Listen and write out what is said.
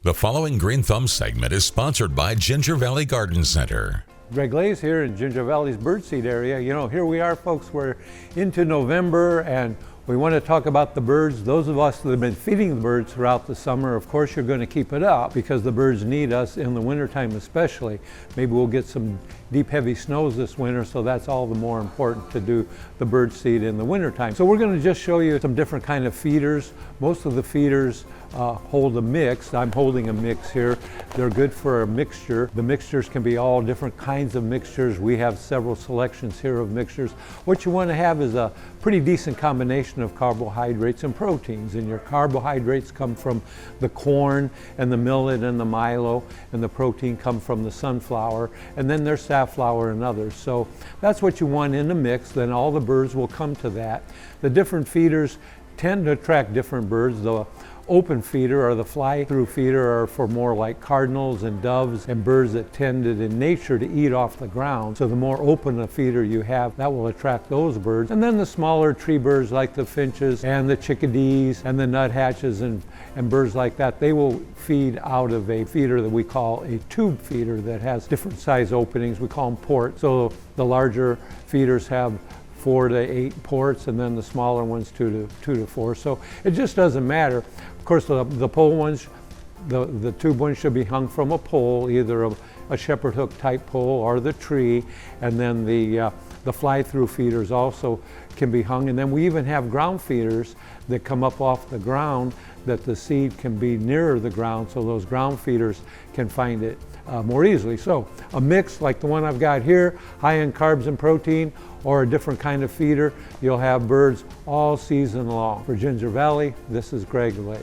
The following Green Thumb segment is sponsored by Ginger Valley Garden Center. Greg Lays here in Ginger Valley's birdseed area. You know, here we are, folks, we're into November and we want to talk about the birds. Those of us that have been feeding the birds throughout the summer, of course, you're going to keep it up because the birds need us in the wintertime especially. Maybe we'll get some deep, heavy snows this winter, so that's all the more important to do the bird seed in the wintertime. So we're going to just show you some different kind of feeders. Most of the feeders hold a mix. I'm holding a mix here. They're good for a mixture. The mixtures can be all different kinds of mixtures. We have several selections here of mixtures. What you want to have is a pretty decent combination of carbohydrates and proteins. And your carbohydrates come from the corn and the millet and the milo, and the protein come from the sunflower, and then there's safflower and others. So that's what you want in the mix. Then all the birds will come to that. The different feeders tend to attract different birds. The open feeder or the fly-through feeder are for more like cardinals and doves and birds that tended in nature to eat off the ground. So the more open a feeder you have, that will attract those birds. And then the smaller tree birds like the finches and the chickadees and the nuthatches and birds like that, they will feed out of a feeder that we call a tube feeder that has different size openings. We call them ports. So the larger feeders have 4 to 8 ports, and then the smaller ones 2 to 4. So it just doesn't matter. Of course, the pole ones, the tube ones should be hung from a pole, either a shepherd hook type pole or the tree, and then the fly-through feeders also can be hung. And then we even have ground feeders that come up off the ground that the seed can be nearer the ground, so those ground feeders can find it more easily. So a mix like the one I've got here, high in carbs and protein, or a different kind of feeder, you'll have birds all season long. For Ginger Valley, this is Greg Lake.